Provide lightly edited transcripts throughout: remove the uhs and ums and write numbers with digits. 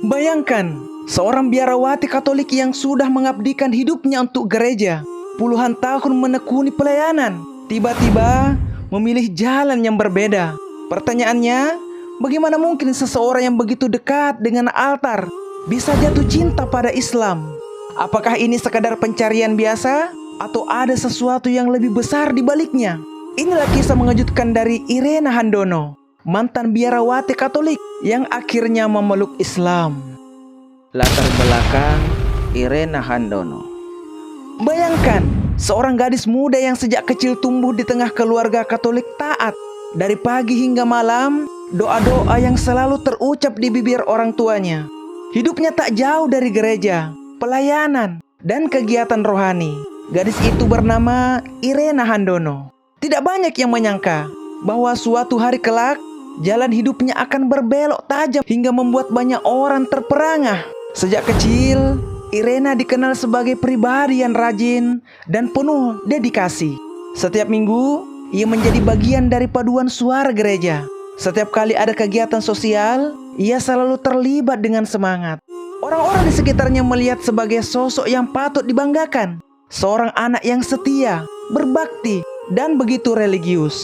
Bayangkan, seorang biarawati Katolik yang sudah mengabdikan hidupnya untuk gereja, puluhan tahun menekuni pelayanan, tiba-tiba memilih jalan yang berbeda. Pertanyaannya, bagaimana mungkin seseorang yang begitu dekat dengan altar bisa jatuh cinta pada Islam? Apakah ini sekadar pencarian biasa atau ada sesuatu yang lebih besar di baliknya? Inilah kisah mengejutkan dari Irena Handono, mantan biarawati Katolik yang akhirnya memeluk Islam. Latar belakang Irena Handono. Bayangkan, seorang gadis muda yang sejak kecil tumbuh di tengah keluarga Katolik taat. Dari pagi hingga malam, doa-doa yang selalu terucap di bibir orang tuanya. Hidupnya tak jauh dari gereja, pelayanan, dan kegiatan rohani. Gadis itu bernama Irena Handono. Tidak banyak yang menyangka bahwa suatu hari kelak, jalan hidupnya akan berbelok tajam hingga membuat banyak orang terperangah. Sejak kecil, Irena dikenal sebagai pribadi yang rajin dan penuh dedikasi. Setiap minggu, ia menjadi bagian dari paduan suara gereja. Setiap kali ada kegiatan sosial, ia selalu terlibat dengan semangat. Orang-orang di sekitarnya melihat sebagai sosok yang patut dibanggakan. Seorang anak yang setia, berbakti, dan begitu religius.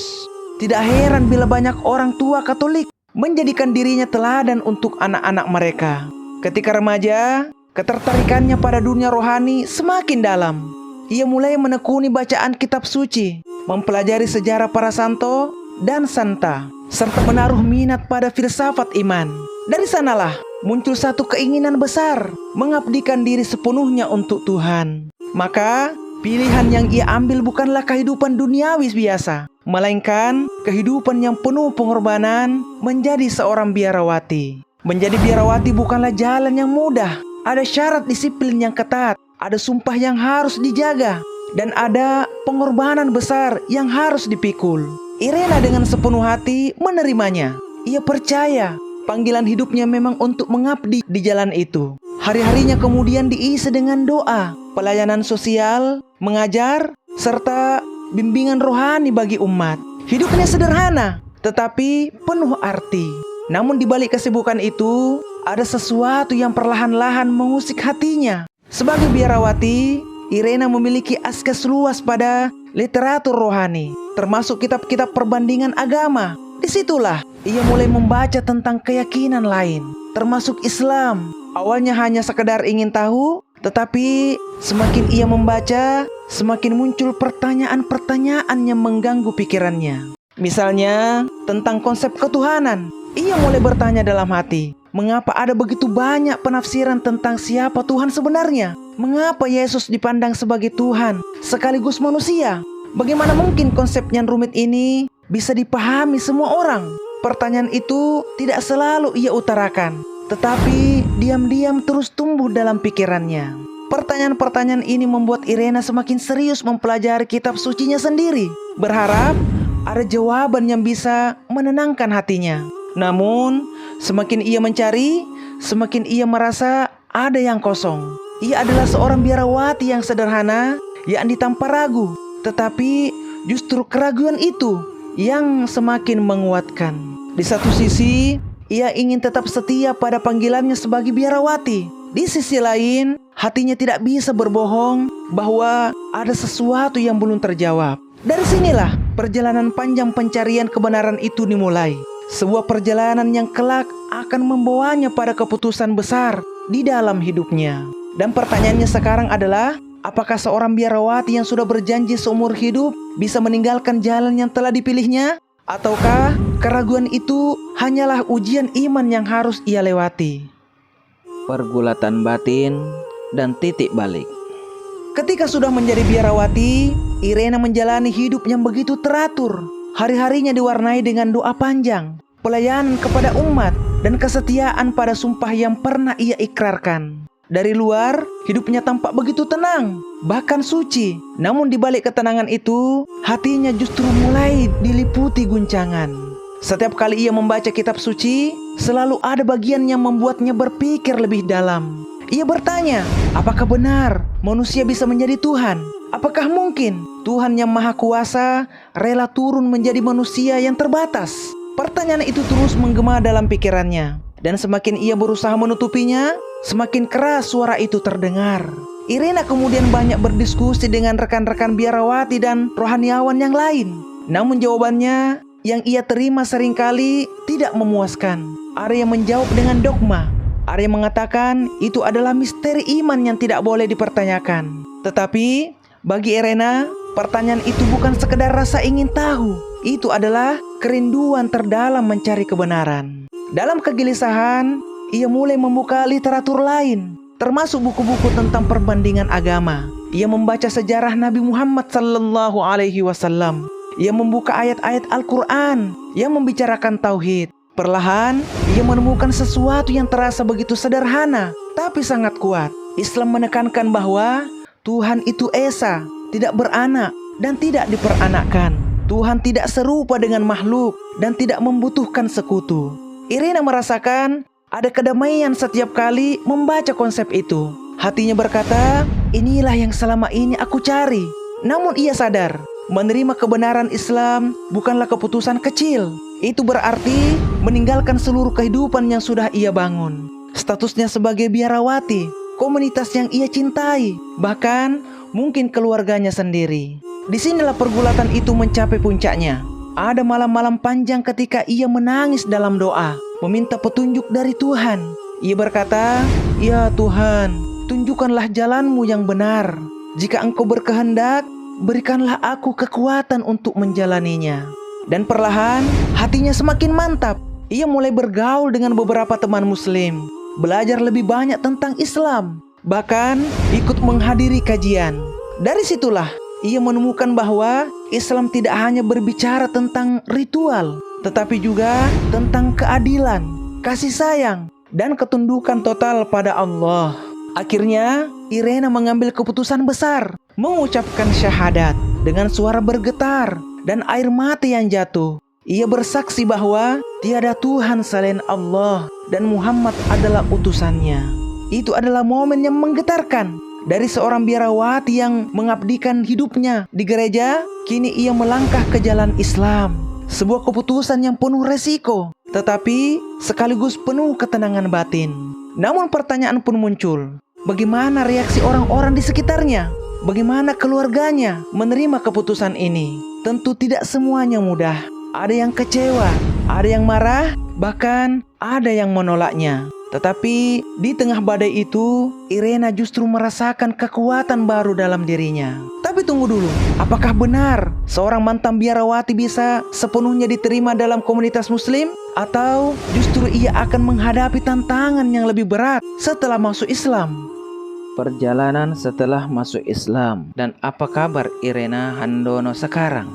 Tidak heran bila banyak orang tua Katolik menjadikan dirinya teladan untuk anak-anak mereka. Ketika remaja, ketertarikannya pada dunia rohani semakin dalam. Ia mulai menekuni bacaan kitab suci, mempelajari sejarah para santo dan santa, serta menaruh minat pada filsafat iman. Dari sanalah muncul satu keinginan besar, mengabdikan diri sepenuhnya untuk Tuhan. Maka pilihan yang ia ambil bukanlah kehidupan duniawi biasa, melainkan kehidupan yang penuh pengorbanan menjadi seorang biarawati. Menjadi biarawati bukanlah jalan yang mudah. Ada syarat disiplin yang ketat, ada sumpah yang harus dijaga, dan ada pengorbanan besar yang harus dipikul. Irena dengan sepenuh hati menerimanya. Ia percaya panggilan hidupnya memang untuk mengabdi di jalan itu. Hari-harinya kemudian diisi dengan doa, pelayanan sosial, mengajar, serta bimbingan rohani bagi umat. Hidupnya sederhana, tetapi penuh arti. Namun di balik kesibukan itu, ada sesuatu yang perlahan-lahan mengusik hatinya. Sebagai biarawati, Irena memiliki akses luas pada literatur rohani, termasuk kitab-kitab perbandingan agama. Disitulah ia mulai membaca tentang keyakinan lain, termasuk Islam. Awalnya hanya sekedar ingin tahu, tetapi semakin ia membaca, semakin muncul pertanyaan-pertanyaan yang mengganggu pikirannya. Misalnya, tentang konsep ketuhanan. Ia mulai bertanya dalam hati, mengapa ada begitu banyak penafsiran tentang siapa Tuhan sebenarnya? Mengapa Yesus dipandang sebagai Tuhan sekaligus manusia? Bagaimana mungkin konsep yang rumit ini bisa dipahami semua orang? Pertanyaan itu tidak selalu ia utarakan, tetapi diam-diam terus tumbuh dalam pikirannya. Pertanyaan-pertanyaan ini membuat Irena semakin serius mempelajari kitab sucinya sendiri, berharap ada jawaban yang bisa menenangkan hatinya. Namun, semakin ia mencari, semakin ia merasa ada yang kosong. Ia adalah seorang biarawati yang sederhana, yakni tanpa ragu. Tetapi justru keraguan itu yang semakin menguatkan. Di satu sisi, ia ingin tetap setia pada panggilannya sebagai biarawati. Di sisi lain, hatinya tidak bisa berbohong bahwa ada sesuatu yang belum terjawab. Dari sinilah perjalanan panjang pencarian kebenaran itu dimulai. Sebuah perjalanan yang kelak akan membawanya pada keputusan besar di dalam hidupnya. Dan pertanyaannya sekarang adalah, apakah seorang biarawati yang sudah berjanji seumur hidup bisa meninggalkan jalan yang telah dipilihnya? Ataukah keraguan itu hanyalah ujian iman yang harus ia lewati? Pergulatan batin dan titik balik. Ketika sudah menjadi biarawati, Irena menjalani hidup yang begitu teratur. Hari-harinya diwarnai dengan doa panjang, pelayanan kepada umat, dan kesetiaan pada sumpah yang pernah ia ikrarkan. Dari luar, hidupnya tampak begitu tenang, bahkan suci. Namun di balik ketenangan itu, hatinya justru mulai diliputi guncangan. Setiap kali ia membaca kitab suci, selalu ada bagian yang membuatnya berpikir lebih dalam. Ia bertanya, apakah benar manusia bisa menjadi Tuhan? Apakah mungkin Tuhan yang Maha Kuasa rela turun menjadi manusia yang terbatas? Pertanyaan itu terus menggema dalam pikirannya. Dan semakin ia berusaha menutupinya, semakin keras suara itu terdengar. Irena kemudian banyak berdiskusi dengan rekan-rekan biarawati dan rohaniawan yang lain. Namun jawabannya yang ia terima seringkali tidak memuaskan. Ada yang menjawab dengan dogma. Ada yang mengatakan itu adalah misteri iman yang tidak boleh dipertanyakan. Tetapi bagi Irena, pertanyaan itu bukan sekedar rasa ingin tahu. Itu adalah kerinduan terdalam mencari kebenaran. Dalam kegelisahan, ia mulai membuka literatur lain, termasuk buku-buku tentang perbandingan agama. Ia membaca sejarah Nabi Muhammad SAW. Ia membuka ayat-ayat Al-Quran yang membicarakan tauhid. Perlahan, ia menemukan sesuatu yang terasa begitu sederhana, tapi sangat kuat. Islam menekankan bahwa Tuhan itu esa, tidak beranak, dan tidak diperanakkan. Tuhan tidak serupa dengan makhluk dan tidak membutuhkan sekutu. Irena merasakan ada kedamaian setiap kali membaca konsep itu. Hatinya berkata, inilah yang selama ini aku cari. Namun ia sadar, menerima kebenaran Islam bukanlah keputusan kecil. Itu berarti meninggalkan seluruh kehidupan yang sudah ia bangun. Statusnya sebagai biarawati, komunitas yang ia cintai, bahkan mungkin keluarganya sendiri. Disinilah pergulatan itu mencapai puncaknya. Ada malam-malam panjang ketika ia menangis dalam doa, meminta petunjuk dari Tuhan. Ia berkata, "Ya Tuhan, tunjukkanlah jalan-Mu yang benar. Jika Engkau berkehendak, berikanlah aku kekuatan untuk menjalaninya." Dan perlahan, hatinya semakin mantap. Ia mulai bergaul dengan beberapa teman muslim, belajar lebih banyak tentang Islam, bahkan ikut menghadiri kajian. Dari situlah, ia menemukan bahwa Islam tidak hanya berbicara tentang ritual, tetapi juga tentang keadilan, kasih sayang, dan ketundukan total pada Allah. Akhirnya, Irena mengambil keputusan besar, mengucapkan syahadat dengan suara bergetar dan air mata yang jatuh. Ia bersaksi bahwa tiada Tuhan selain Allah dan Muhammad adalah utusannya. Itu adalah momen yang menggetarkan. Dari seorang biarawati yang mengabdikan hidupnya di gereja, kini ia melangkah ke jalan Islam. Sebuah keputusan yang penuh resiko, tetapi sekaligus penuh ketenangan batin. Namun pertanyaan pun muncul. Bagaimana reaksi orang-orang di sekitarnya? Bagaimana keluarganya menerima keputusan ini? Tentu tidak semuanya mudah. Ada yang kecewa, ada yang marah, bahkan ada yang menolaknya. Tetapi di tengah badai itu, Irena justru merasakan kekuatan baru dalam dirinya. Tapi tunggu dulu, apakah benar seorang mantan biarawati bisa sepenuhnya diterima dalam komunitas muslim? Atau justru ia akan menghadapi tantangan yang lebih berat setelah masuk Islam? Perjalanan setelah masuk Islam, dan apa kabar Irena Handono sekarang?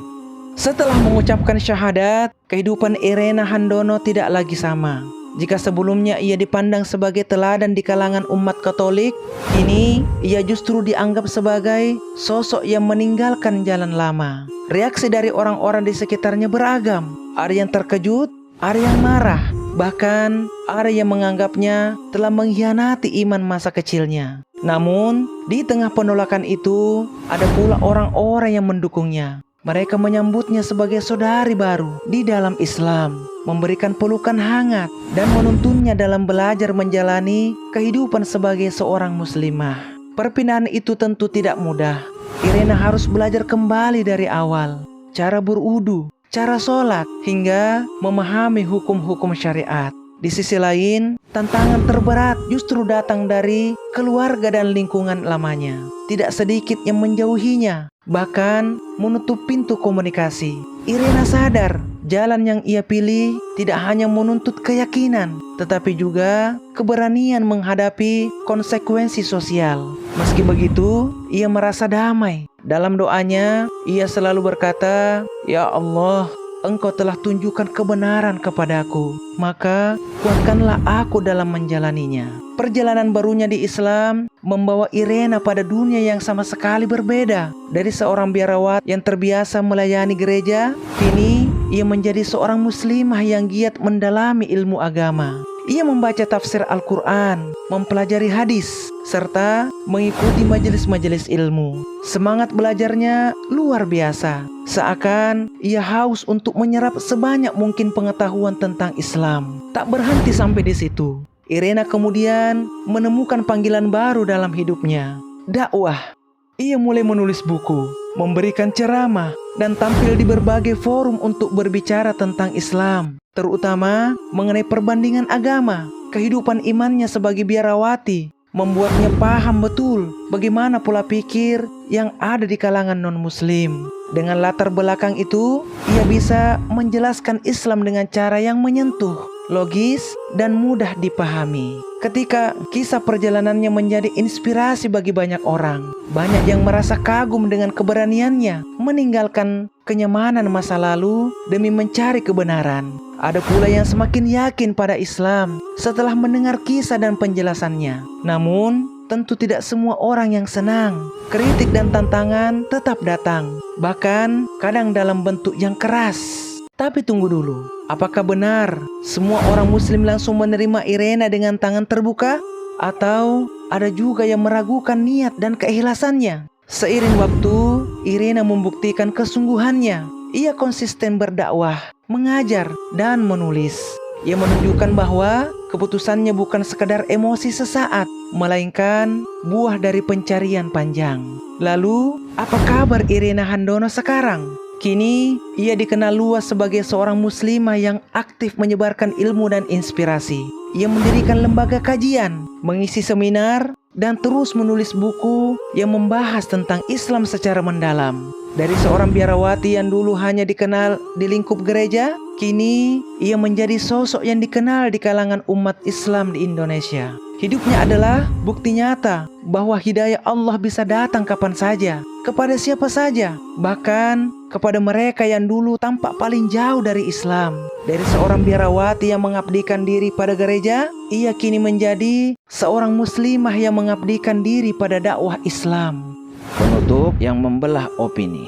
Setelah mengucapkan syahadat, kehidupan Irena Handono tidak lagi sama. Jika sebelumnya ia dipandang sebagai teladan di kalangan umat Katolik, kini ia justru dianggap sebagai sosok yang meninggalkan jalan lama. Reaksi dari orang-orang di sekitarnya beragam. Ada yang terkejut, ada yang marah, bahkan ada yang menganggapnya telah mengkhianati iman masa kecilnya. Namun, di tengah penolakan itu, ada pula orang-orang yang mendukungnya. Mereka menyambutnya sebagai saudari baru di dalam Islam, memberikan pelukan hangat, dan menuntunnya dalam belajar menjalani kehidupan sebagai seorang muslimah. Perpindahan itu tentu tidak mudah. Irena harus belajar kembali dari awal, cara berwudu, cara sholat, hingga memahami hukum-hukum syariat. Di sisi lain, tantangan terberat justru datang dari keluarga dan lingkungan lamanya. Tidak sedikit yang menjauhinya, bahkan menutup pintu komunikasi. Irena sadar, jalan yang ia pilih tidak hanya menuntut keyakinan, tetapi juga keberanian menghadapi konsekuensi sosial. Meski begitu, ia merasa damai. Dalam doanya, ia selalu berkata, "Ya Allah, Engkau telah tunjukkan kebenaran kepadaku, maka kuatkanlah aku dalam menjalaninya." Perjalanan barunya di Islam membawa Irena pada dunia yang sama sekali berbeda. Dari seorang biarawat yang terbiasa melayani gereja, kini ia menjadi seorang muslimah yang giat mendalami ilmu agama. Ia membaca tafsir Al-Quran, mempelajari hadis, serta mengikuti majelis-majelis ilmu. Semangat belajarnya luar biasa. Seakan ia haus untuk menyerap sebanyak mungkin pengetahuan tentang Islam. Tak berhenti sampai di situ. Irena kemudian menemukan panggilan baru dalam hidupnya, dakwah. Ia mulai menulis buku, memberikan ceramah, dan tampil di berbagai forum untuk berbicara tentang Islam, terutama mengenai perbandingan agama. Kehidupan imannya sebagai biarawati membuatnya paham betul bagaimana pola pikir yang ada di kalangan non-muslim. Dengan latar belakang itu, ia bisa menjelaskan Islam dengan cara yang menyentuh, logis, dan mudah dipahami. Ketika kisah perjalanannya menjadi inspirasi bagi banyak orang, banyak yang merasa kagum dengan keberaniannya meninggalkan kenyamanan masa lalu demi mencari kebenaran. Ada pula yang semakin yakin pada Islam setelah mendengar kisah dan penjelasannya. Namun, tentu tidak semua orang yang senang. Kritik dan tantangan tetap datang, bahkan kadang dalam bentuk yang keras. Tapi tunggu dulu, apakah benar semua orang muslim langsung menerima Irena dengan tangan terbuka? Atau ada juga yang meragukan niat dan keikhlasannya? Seiring waktu, Irena membuktikan kesungguhannya. Ia konsisten berdakwah, mengajar, dan menulis. Ia menunjukkan bahwa keputusannya bukan sekadar emosi sesaat, melainkan buah dari pencarian panjang. Lalu, apa kabar Irena Handono sekarang? Kini, ia dikenal luas sebagai seorang muslimah yang aktif menyebarkan ilmu dan inspirasi. Ia mendirikan lembaga kajian, mengisi seminar, dan terus menulis buku yang membahas tentang Islam secara mendalam. Dari seorang biarawati yang dulu hanya dikenal di lingkup gereja, kini ia menjadi sosok yang dikenal di kalangan umat Islam di Indonesia. Hidupnya adalah bukti nyata bahwa hidayah Allah bisa datang kapan saja, kepada siapa saja, bahkan kepada mereka yang dulu tampak paling jauh dari Islam. Dari seorang biarawati yang mengabdikan diri pada gereja, ia kini menjadi seorang muslimah yang mengabdikan diri pada dakwah Islam. Penutup yang membelah opini.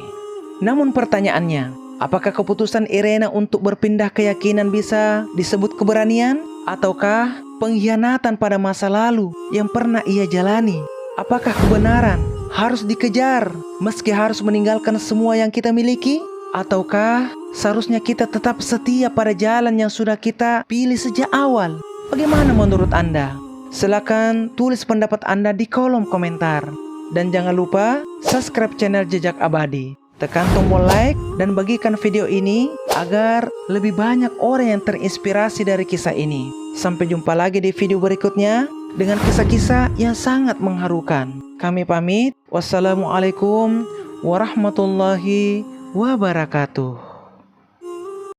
Namun pertanyaannya, apakah keputusan Irena untuk berpindah keyakinan bisa disebut keberanian? Ataukah pengkhianatan pada masa lalu yang pernah ia jalani? Apakah kebenaran harus dikejar meski harus meninggalkan semua yang kita miliki? Ataukah seharusnya kita tetap setia pada jalan yang sudah kita pilih sejak awal? Bagaimana menurut Anda? Silakan tulis pendapat Anda di kolom komentar. Dan jangan lupa subscribe channel Jejak Abadi. Tekan tombol like dan bagikan video ini agar lebih banyak orang yang terinspirasi dari kisah ini. Sampai jumpa lagi di video berikutnya dengan kisah-kisah yang sangat mengharukan. Kami pamit. Wassalamualaikum warahmatullahi wabarakatuh.